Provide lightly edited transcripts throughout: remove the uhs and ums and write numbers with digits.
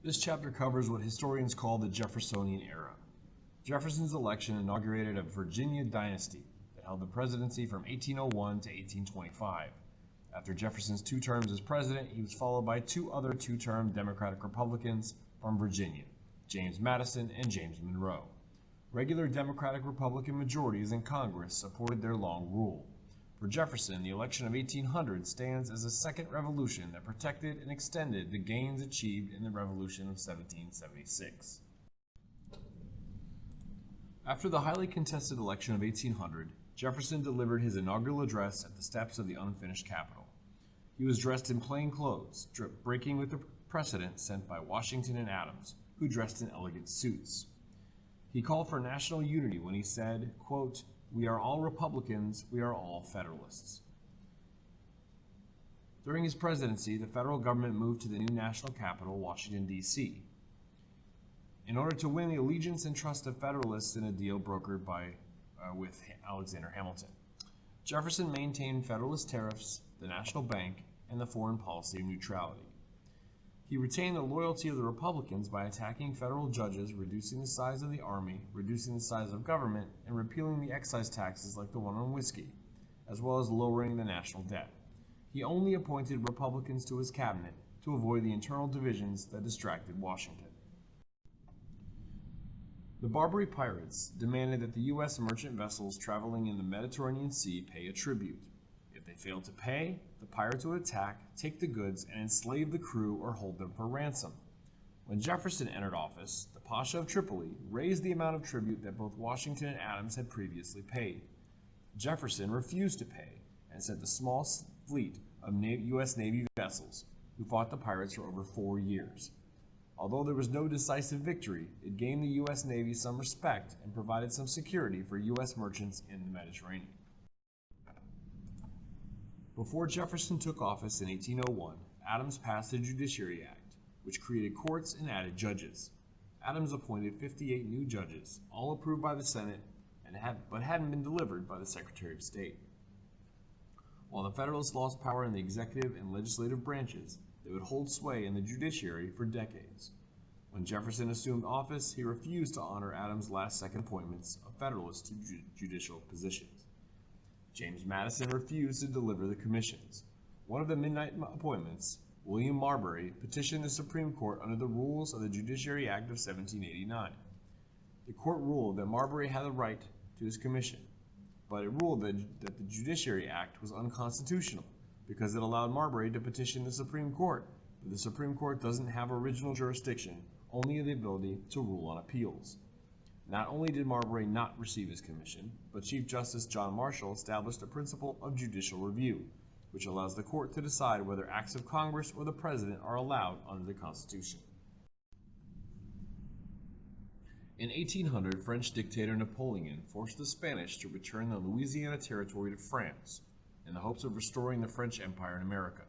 This chapter covers what historians call the Jeffersonian Era. Jefferson's election inaugurated a Virginia dynasty that held the presidency from 1801 to 1825. After Jefferson's 2 terms as president, he was followed by 2 other 2-term Democratic Republicans from Virginia, James Madison and James Monroe. Regular Democratic-Republican majorities in Congress supported their long rule. For Jefferson, the election of 1800 stands as a second revolution that protected and extended the gains achieved in the Revolution of 1776. After the highly contested election of 1800, Jefferson delivered his inaugural address at the steps of the unfinished Capitol. He was dressed in plain clothes, breaking with the precedent set by Washington and Adams, who dressed in elegant suits. He called for national unity when he said, quote, "We are all Republicans, we are all Federalists." During his presidency, the federal government moved to the new national capital, Washington, D.C., in order to win the allegiance and trust of Federalists in a deal brokered with Alexander Hamilton. Jefferson maintained Federalist tariffs, the national bank, and the foreign policy of neutrality. He retained the loyalty of the Republicans by attacking federal judges, reducing the size of the army, reducing the size of government, and repealing the excise taxes like the one on whiskey, as well as lowering the national debt. He only appointed Republicans to his cabinet to avoid the internal divisions that distracted Washington. The Barbary pirates demanded that the U.S. merchant vessels traveling in the Mediterranean Sea pay a tribute. If they failed to pay, the pirates would attack, take the goods, and enslave the crew or hold them for ransom. When Jefferson entered office, the Pasha of Tripoli raised the amount of tribute that both Washington and Adams had previously paid. Jefferson refused to pay and sent a small fleet of U.S. Navy vessels who fought the pirates for over 4 years. Although there was no decisive victory, it gained the U.S. Navy some respect and provided some security for U.S. merchants in the Mediterranean. Before Jefferson took office in 1801, Adams passed the Judiciary Act, which created courts and added judges. Adams appointed 58 new judges, all approved by the Senate, but hadn't been delivered by the Secretary of State. While the Federalists lost power in the executive and legislative branches, they would hold sway in the judiciary for decades. When Jefferson assumed office, he refused to honor Adams' last-second appointments of Federalists to judicial positions. James Madison refused to deliver the commissions. One of the midnight appointments, William Marbury, petitioned the Supreme Court under the rules of the Judiciary Act of 1789. The court ruled that Marbury had the right to his commission, but it ruled that the Judiciary Act was unconstitutional because it allowed Marbury to petition the Supreme Court, but the Supreme Court doesn't have original jurisdiction, only the ability to rule on appeals. Not only did Marbury not receive his commission, but Chief Justice John Marshall established a principle of judicial review, which allows the court to decide whether acts of Congress or the President are allowed under the Constitution. In 1800, French dictator Napoleon forced the Spanish to return the Louisiana Territory to France, in the hopes of restoring the French Empire in America.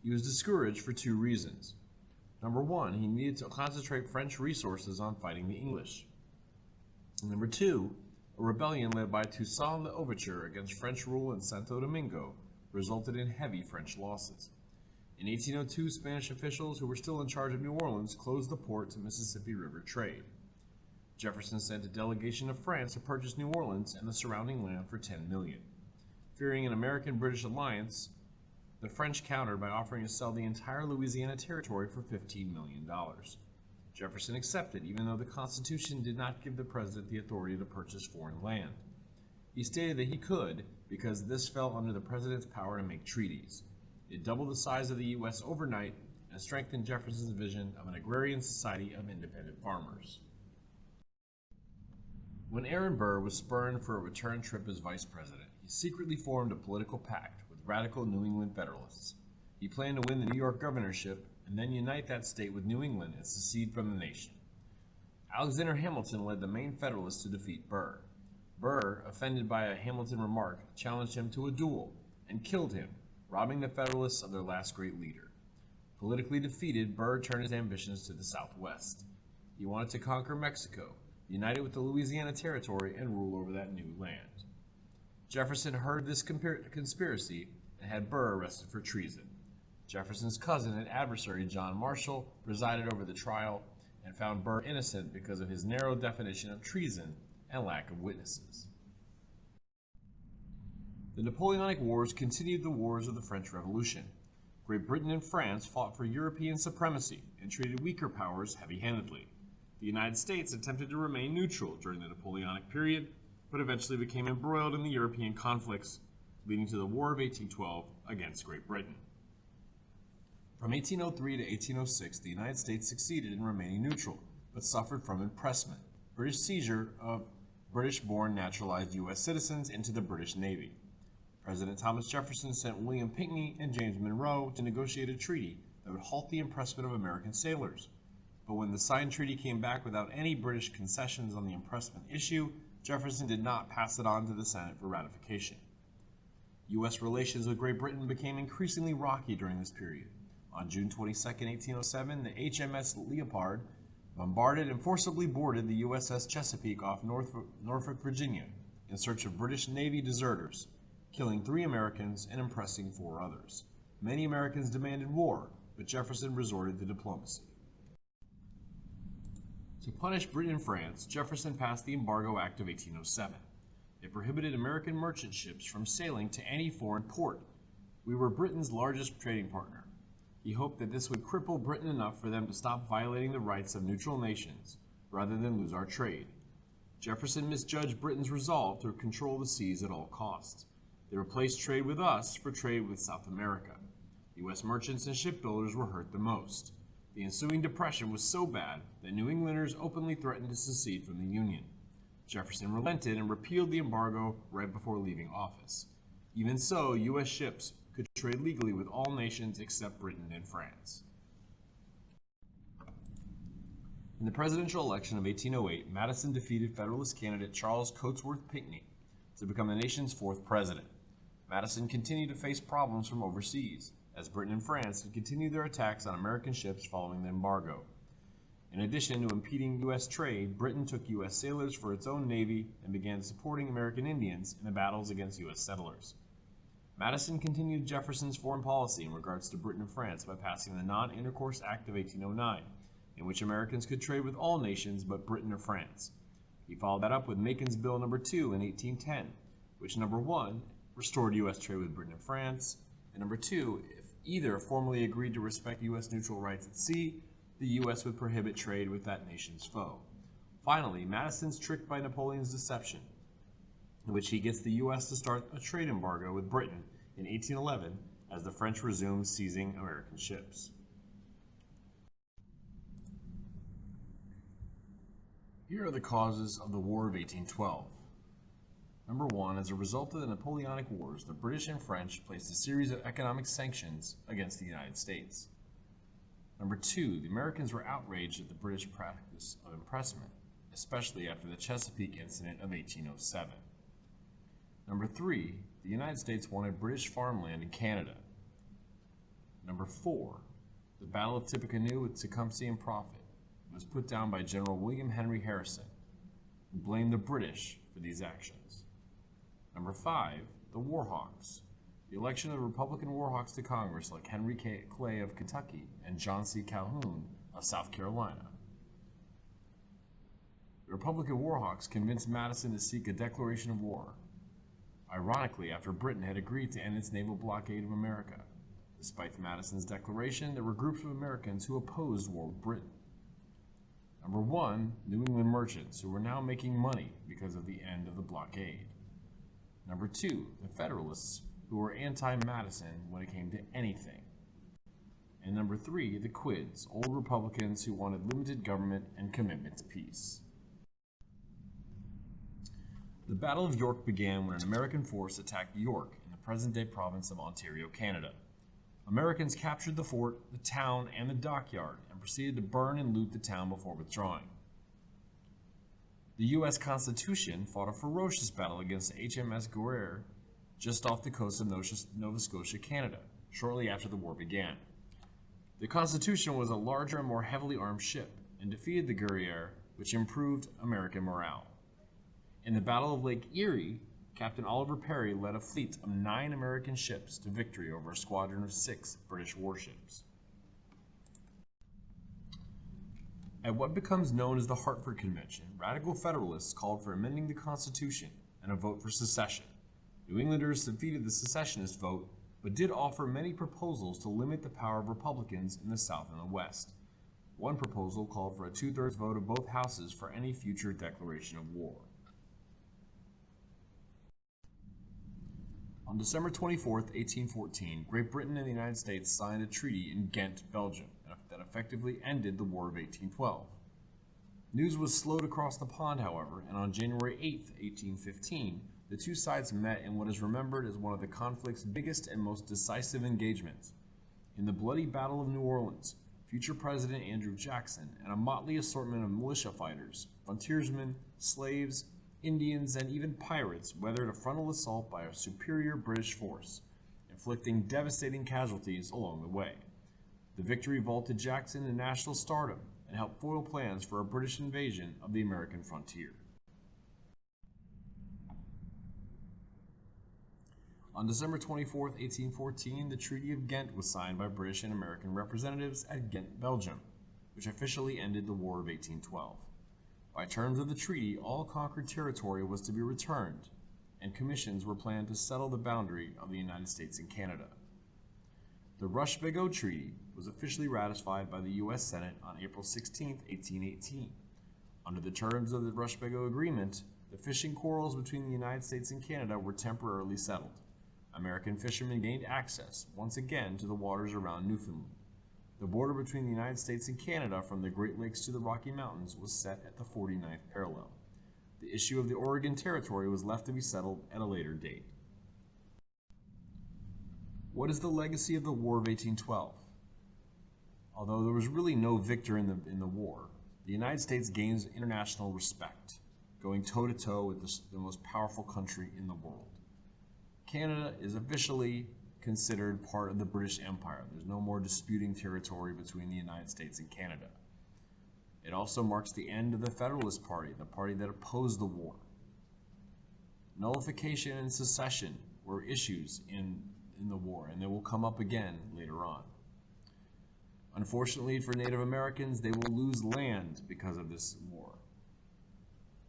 He was discouraged for 2 reasons. Number 1, he needed to concentrate French resources on fighting the English. And number 2, a rebellion led by Toussaint L'Ouverture against French rule in Santo Domingo resulted in heavy French losses. In 1802, Spanish officials who were still in charge of New Orleans closed the port to Mississippi River trade. Jefferson sent a delegation of France to purchase New Orleans and the surrounding land for $10 million. Fearing an American-British alliance, the French countered by offering to sell the entire Louisiana Territory for $15 million. Jefferson accepted, even though the Constitution did not give the president the authority to purchase foreign land. He stated that he could because this fell under the president's power to make treaties. It doubled the size of the U.S. overnight and strengthened Jefferson's vision of an agrarian society of independent farmers. When Aaron Burr was spurned for a return trip as vice president, he secretly formed a political pact with radical New England Federalists. He planned to win the New York governorship and then unite that state with New England and secede from the nation. Alexander Hamilton led the main Federalists to defeat Burr. Burr, offended by a Hamilton remark, challenged him to a duel and killed him, robbing the Federalists of their last great leader. Politically defeated, Burr turned his ambitions to the southwest. He wanted to conquer Mexico, unite it with the Louisiana Territory, and rule over that new land. Jefferson heard this conspiracy and had Burr arrested for treason. Jefferson's cousin and adversary John Marshall presided over the trial and found Burr innocent because of his narrow definition of treason and lack of witnesses. The Napoleonic Wars continued the wars of the French Revolution. Great Britain and France fought for European supremacy and treated weaker powers heavy-handedly. The United States attempted to remain neutral during the Napoleonic period, but eventually became embroiled in the European conflicts, leading to the War of 1812 against Great Britain. From 1803 to 1806, the United States succeeded in remaining neutral, but suffered from impressment, British seizure of British-born naturalized U.S. citizens into the British Navy. President Thomas Jefferson sent William Pinckney and James Monroe to negotiate a treaty that would halt the impressment of American sailors. But when the signed treaty came back without any British concessions on the impressment issue, Jefferson did not pass it on to the Senate for ratification. U.S. relations with Great Britain became increasingly rocky during this period. On June 22, 1807, the HMS Leopard bombarded and forcibly boarded the USS Chesapeake off Norfolk, Virginia, in search of British Navy deserters, killing 3 Americans and impressing 4 others. Many Americans demanded war, but Jefferson resorted to diplomacy. To punish Britain and France, Jefferson passed the Embargo Act of 1807. It prohibited American merchant ships from sailing to any foreign port. We were Britain's largest trading partner. He hoped that this would cripple Britain enough for them to stop violating the rights of neutral nations, rather than lose our trade. Jefferson misjudged Britain's resolve to control the seas at all costs. They replaced trade with us for trade with South America. U.S. merchants and shipbuilders were hurt the most. The ensuing depression was so bad that New Englanders openly threatened to secede from the Union. Jefferson relented and repealed the embargo right before leaving office. Even so, U.S. ships could trade legally with all nations except Britain and France. In the presidential election of 1808, Madison defeated Federalist candidate Charles Cotesworth Pinckney to become the nation's 4th president. Madison continued to face problems from overseas, as Britain and France had continued their attacks on American ships following the embargo. In addition to impeding U.S. trade, Britain took U.S. sailors for its own navy and began supporting American Indians in the battles against U.S. settlers. Madison continued Jefferson's foreign policy in regards to Britain and France by passing the Non-Intercourse Act of 1809, in which Americans could trade with all nations but Britain or France. He followed that up with Macon's Bill No. 2 in 1810, which No. 1 restored U.S. trade with Britain and France, and No. 2, if either formally agreed to respect U.S. neutral rights at sea, the U.S. would prohibit trade with that nation's foe. Finally, Madison's tricked by Napoleon's deception, in which he gets the U.S. to start a trade embargo with Britain in 1811 as the French resumed seizing American ships. Here are the causes of the War of 1812. Number 1, as a result of the Napoleonic Wars, the British and French placed a series of economic sanctions against the United States. Number 2, the Americans were outraged at the British practice of impressment, especially after the Chesapeake incident of 1807. Number 3, the United States wanted British farmland in Canada. Number 4, the Battle of Tippecanoe with Tecumseh and Prophet was put down by General William Henry Harrison, who blamed the British for these actions. Number 5, the Warhawks. The election of Republican Warhawks to Congress like Henry Clay of Kentucky and John C. Calhoun of South Carolina. The Republican Warhawks convinced Madison to seek a declaration of war, ironically after Britain had agreed to end its naval blockade of America. Despite Madison's declaration, there were groups of Americans who opposed war with Britain. Number 1, New England merchants, who were now making money because of the end of the blockade. Number 2, the Federalists, who were anti-Madison when it came to anything. And number 3, the Quids, old Republicans who wanted limited government and commitment to peace. The Battle of York began when an American force attacked York in the present-day province of Ontario, Canada. Americans captured the fort, the town, and the dockyard, and proceeded to burn and loot the town before withdrawing. The U.S. Constitution fought a ferocious battle against the HMS Guerriere just off the coast of Nova Scotia, Canada, shortly after the war began. The Constitution was a larger and more heavily armed ship, and defeated the Guerriere, which improved American morale. In the Battle of Lake Erie, Captain Oliver Perry led a fleet of 9 American ships to victory over a squadron of 6 British warships. At what becomes known as the Hartford Convention, radical Federalists called for amending the Constitution and a vote for secession. New Englanders defeated the secessionist vote, but did offer many proposals to limit the power of Republicans in the South and the West. One proposal called for a 2/3 vote of both houses for any future declaration of war. On December 24, 1814, Great Britain and the United States signed a treaty in Ghent, Belgium, that effectively ended the War of 1812. News was slow to cross the pond, however, and on January 8, 1815, the two sides met in what is remembered as one of the conflict's biggest and most decisive engagements. In the bloody Battle of New Orleans, future President Andrew Jackson and a motley assortment of militia fighters, frontiersmen, slaves, Indians, and even pirates weathered a frontal assault by a superior British force, inflicting devastating casualties along the way. The victory vaulted Jackson to national stardom and helped foil plans for a British invasion of the American frontier. On December 24, 1814, the Treaty of Ghent was signed by British and American representatives at Ghent, Belgium, which officially ended the War of 1812. By terms of the treaty, all conquered territory was to be returned, and commissions were planned to settle the boundary of the United States and Canada. The Rush-Bagot Treaty was officially ratified by the U.S. Senate on April 16, 1818. Under the terms of the Rush-Bagot Agreement, the fishing quarrels between the United States and Canada were temporarily settled. American fishermen gained access, once again, to the waters around Newfoundland. The border between the United States and Canada from the Great Lakes to the Rocky Mountains was set at the 49th parallel. The issue of the Oregon Territory was left to be settled at a later date. What is the legacy of the War of 1812? Although there was really no victor in the war, the United States gains international respect, going toe-to-toe with the most powerful country in the world. Canada is officially considered part of the British Empire. There's no more disputing territory between the United States and Canada. It also marks the end of the Federalist Party, the party that opposed the war. Nullification and secession were issues in the war, and they will come up again later on. Unfortunately for Native Americans, they will lose land because of this war.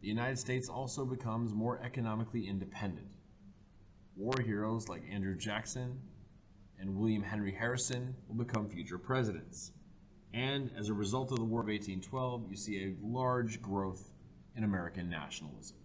The United States also becomes more economically independent. War heroes like Andrew Jackson and William Henry Harrison will become future presidents. And as a result of the War of 1812, you see a large growth in American nationalism.